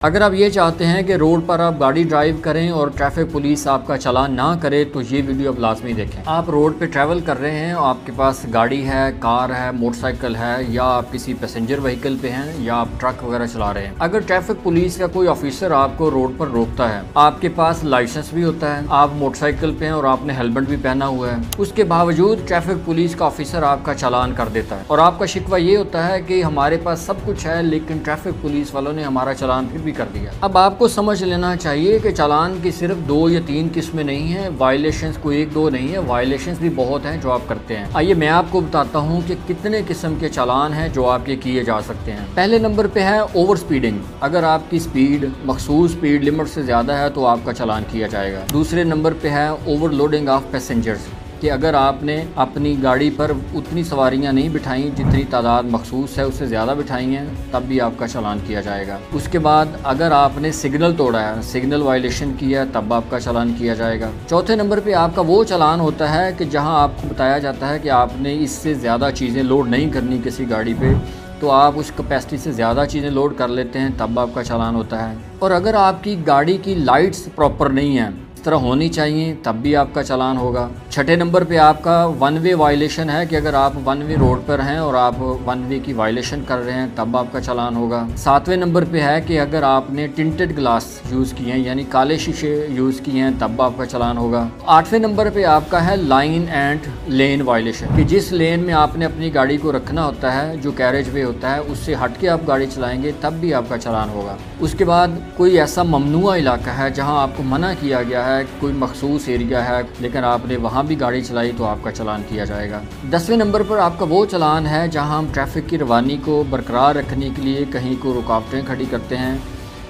अगर आप ये चाहते हैं कि रोड पर आप गाड़ी ड्राइव करें और ट्रैफिक पुलिस आपका चालान ना करे तो ये वीडियो आप लाजमी देखें। आप रोड पे ट्रैवल कर रहे हैं, आपके पास गाड़ी है, कार है, मोटरसाइकिल है, या आप किसी पैसेंजर व्हीकल पे हैं, या आप ट्रक वगैरह चला रहे हैं। अगर ट्रैफिक पुलिस का कोई ऑफिसर आपको रोड पर रोकता है, आपके पास लाइसेंस भी होता है, आप मोटरसाइकिल पे हैं और आपने हेलमेट भी पहना हुआ है, उसके बावजूद ट्रैफिक पुलिस का ऑफिसर आपका चालान कर देता है और आपका शिकवा ये होता है कि हमारे पास सब कुछ है लेकिन ट्रैफिक पुलिस वालों ने हमारा चालान फिर भी कर दिया। अब आपको समझ लेना चाहिए कि चालान की सिर्फ 2 या 3 किस्में नहीं है, वायलेशंस कोई 1-2 नहीं है, वायलेशंस भी बहुत हैं जो आप करते हैं। आइए मैं आपको बताता हूं कि कितने किस्म के चालान हैं जो आपके किए जा सकते हैं। पहले नंबर पे है ओवर स्पीडिंग। अगर आपकी स्पीड मखसूस स्पीड लिमिट से ज़्यादा है तो आपका चालान किया जाएगा। दूसरे नंबर पे है ओवरलोडिंग ऑफ पैसेंजर्स, कि अगर आपने अपनी गाड़ी पर उतनी सवारियां नहीं बिठाई जितनी तादाद मखसूस है, उससे ज़्यादा बिठाई हैं, तब भी आपका चालान किया जाएगा। उसके बाद अगर आपने सिग्नल तोड़ा है, सिग्नल वायलेशन किया है, तब आपका चालान किया जाएगा। चौथे नंबर पे आपका वो चालान होता है कि जहां आपको बताया जाता है कि आपने इससे ज़्यादा चीज़ें लोड नहीं करनी किसी गाड़ी पे, तो आप उस कैपेसिटी से ज़्यादा चीज़ें लोड कर लेते हैं, तब आपका चालान होता है। और अगर आपकी गाड़ी की लाइट्स प्रॉपर नहीं हैं, इस तरह होनी चाहिए, तब भी आपका चालान होगा। छठे नंबर पे आपका 1 वे वायलेशन है कि अगर आप 1 वे रोड पर हैं और आप 1 वे की वायलेशन कर रहे हैं, तब आपका चालान होगा। 7वें नंबर पे है कि अगर आपने टिंटेड ग्लास यूज़ किए हैं, यानी काले शीशे यूज़ किए हैं, तब आपका चालान होगा। 8वें नंबर पे आपका है लाइन एंड लेन वायलेशन, कि जिस लेन में आपने अपनी गाड़ी को रखना होता है, जो कैरेज वे होता है, उससे हट के आप गाड़ी चलाएंगे तब भी आपका चालान होगा। उसके बाद कोई ऐसा ममनुआ इलाका है जहाँ आपको मना किया गया है, कोई मखसूस एरिया है लेकिन आपने वहाँ भी गाड़ी चलाई, तो आपका चालान किया जाएगा। 10वें नंबर पर आपका वो चालान है जहाँ हम ट्रैफिक की रवानी को बरकरार रखने के लिए कहीं को रुकावटें खड़ी करते हैं,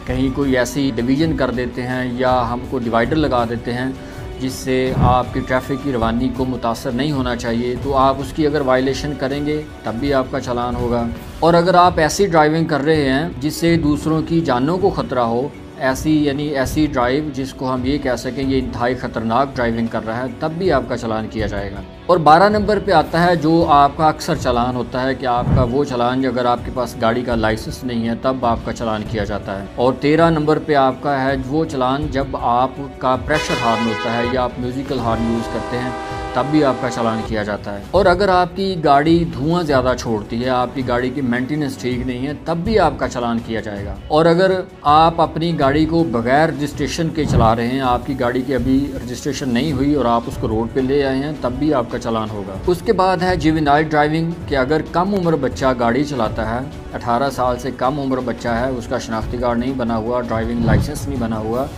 कहीं कोई ऐसी डिवीज़न कर देते हैं या हमको डिवाइडर लगा देते हैं जिससे आपकी ट्रैफिक की रवानी को मुतासर नहीं होना चाहिए, तो आप उसकी अगर वायलेशन करेंगे तब भी आपका चालान होगा। और अगर आप ऐसी ड्राइविंग कर रहे हैं जिससे दूसरों की जानों को ख़तरा हो, ऐसी ड्राइव जिसको हम ये कह सकें ये इंतहाई ख़तरनाक ड्राइविंग कर रहा है, तब भी आपका चालान किया जाएगा। और 12 नंबर पे आता है जो आपका अक्सर चालान होता है कि आपका वो चालान अगर आपके पास गाड़ी का लाइसेंस नहीं है तब आपका चालान किया जाता है। और 13 नंबर पे आपका है वो चालान जब आपका प्रेशर हार्न होता है या आप म्यूज़िकल हार्न यूज़ करते हैं, तब भी आपका चालान किया जाता है। और अगर आपकी गाड़ी धुआं ज़्यादा छोड़ती है, आपकी गाड़ी की मेंटेनेंस ठीक नहीं है, तब भी आपका चालान किया जाएगा। और अगर आप अपनी गाड़ी को बगैर रजिस्ट्रेशन के चला रहे हैं, आपकी गाड़ी की अभी रजिस्ट्रेशन नहीं हुई और आप उसको रोड पे ले आए हैं, तब भी आपका चालान होगा। उसके बाद है जुवेनाइल ड्राइविंग, कि अगर कम उम्र बच्चा गाड़ी चलाता है, 18 साल से कम उम्र बच्चा है, उसका शनाख्ती कार्ड नहीं बना हुआ, ड्राइविंग लाइसेंस नहीं बना हुआ,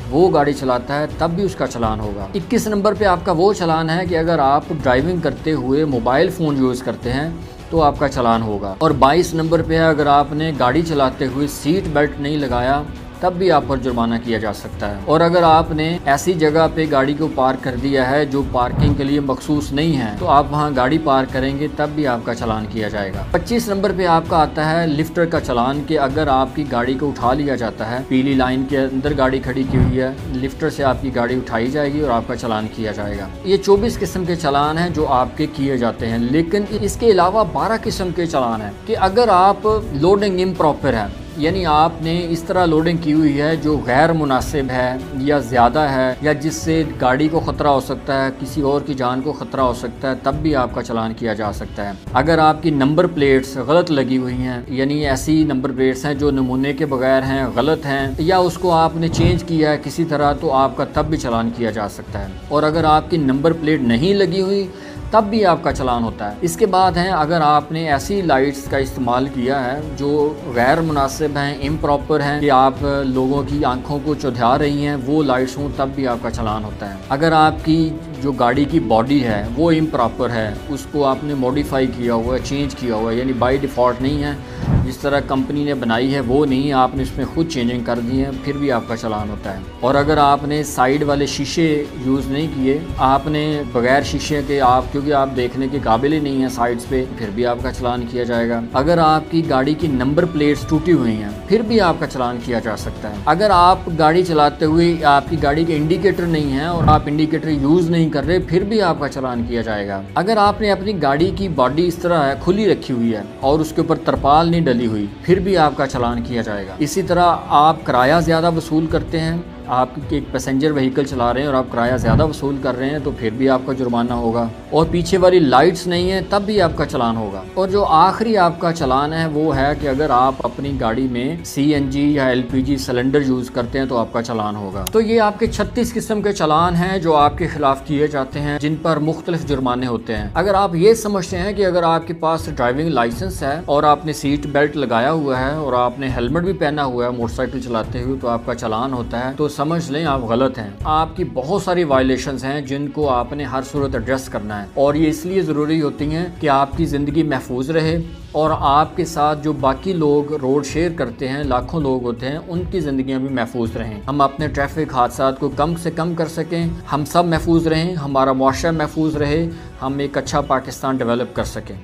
वो गाड़ी चलाता है, तब भी उसका चालान होगा। 21 नंबर पे आपका वो चालान है कि अगर आप ड्राइविंग करते हुए मोबाइल फ़ोन यूज़ करते हैं तो आपका चालान होगा। और 22 नंबर पे है अगर आपने गाड़ी चलाते हुए सीट बेल्ट नहीं लगाया, तब भी आप पर जुर्माना किया जा सकता है। और अगर आपने ऐसी जगह पे गाड़ी को पार्क कर दिया है जो पार्किंग के लिए मखसूस नहीं है, तो आप वहां गाड़ी पार्क करेंगे तब भी आपका चालान किया जाएगा। 25 नंबर पे आपका आता है लिफ्टर का चालान, कि अगर आपकी गाड़ी को उठा लिया जाता है, पीली लाइन के अंदर गाड़ी खड़ी की हुई है, लिफ्टर से आपकी गाड़ी उठाई जाएगी और आपका चालान किया जाएगा। ये 24 किस्म के चालान हैं जो आपके किए जाते हैं। लेकिन इसके अलावा 12 किस्म के चालान हैं कि अगर आप लोडिंग इम्प्रॉपर है, यानी आपने इस तरह लोडिंग की हुई है जो गैर मुनासिब है या ज़्यादा है या जिससे गाड़ी को ख़तरा हो सकता है, किसी और की जान को ख़तरा हो सकता है, तब भी आपका चालान किया जा सकता है। अगर आपकी नंबर प्लेट्स गलत लगी हुई हैं, यानी ऐसी नंबर प्लेट्स हैं जो नमूने के बगैर हैं, गलत हैं, या उसको आपने चेंज किया है किसी तरह, तो आपका तब भी चालान किया जा सकता है। और अगर आपकी नंबर प्लेट नहीं लगी हुई, तब भी आपका चालान होता है। इसके बाद हैं अगर आपने ऐसी लाइट्स का इस्तेमाल किया है जो गैर मुनासिब हैं, इम्प्रॉपर हैं, कि आप लोगों की आंखों को चौधा रही हैं, वो लाइट्स हों, तब भी आपका चालान होता है। अगर आपकी जो गाड़ी की बॉडी है वो इम्प्रॉपर है, उसको आपने मॉडिफाई किया हुआ है, चेंज किया हुआ है, यानी बाय डिफ़ॉल्ट नहीं है, जिस तरह कंपनी ने बनाई है वो नहीं, आपने इसमें खुद चेंजिंग कर दी है, फिर भी आपका चालान होता है। और अगर आपने साइड वाले शीशे यूज़ नहीं किए, आपने बगैर शीशे के क्योंकि आप देखने के काबिल ही नहीं है साइड्स पे, फिर भी आपका चालान किया जाएगा। अगर आपकी गाड़ी की नंबर प्लेट्स टूटी हुई हैं, फिर भी आपका चालान किया जा सकता है। अगर आप गाड़ी चलाते हुए आपकी गाड़ी के इंडिकेटर नहीं है और आप इंडिकेटर यूज़ नहीं नहीं कर रहे फिर भी आपका चालान किया जाएगा। अगर आपने अपनी गाड़ी की बॉडी इस तरह खुली रखी हुई है और उसके ऊपर तरपाल नहीं डली हुई फिर भी आपका चालान किया जाएगा। इसी तरह आप किराया ज़्यादा वसूल करते हैं, आप एक पैसेंजर व्हीकल चला रहे हैं और आप किराया ज़्यादा वसूल कर रहे हैं तो फिर भी आपका जुर्माना होगा। और पीछे वाली लाइट्स नहीं है तब भी आपका चालान होगा। और जो आखिरी आपका चालान है वो है कि अगर आप अपनी गाड़ी में CNG या LPG सिलेंडर यूज़ करते हैं तो आपका चालान होगा। तो ये आपके 36 किस्म के चालान हैं जो आपके खिलाफ किए जाते हैं, जिन पर मुख्तलिफ जुर्माने होते हैं। अगर आप ये समझते हैं कि अगर आपके पास ड्राइविंग लाइसेंस है और आपने सीट बेल्ट लगाया हुआ है और आपने हेलमेट भी पहना हुआ है मोटरसाइकिल चलाते हुए तो आपका चालान होता है, तो समझ लें आप गलत हैं। आपकी बहुत सारी वायलेशंस हैं जिनको आपने हर सूरत एड्रेस करना है और ये इसलिए ज़रूरी होती हैं कि आपकी ज़िंदगी महफूज रहे और आपके साथ जो बाकी लोग रोड शेयर करते हैं, लाखों लोग होते हैं, उनकी ज़िंदगियां भी महफूज रहें। हम अपने ट्रैफिक हादसात को कम से कम कर सकें, हम सब महफूज रहें, हमारा मुआशरा महफूज रहे, हम एक अच्छा पाकिस्तान डेवलप कर सकें।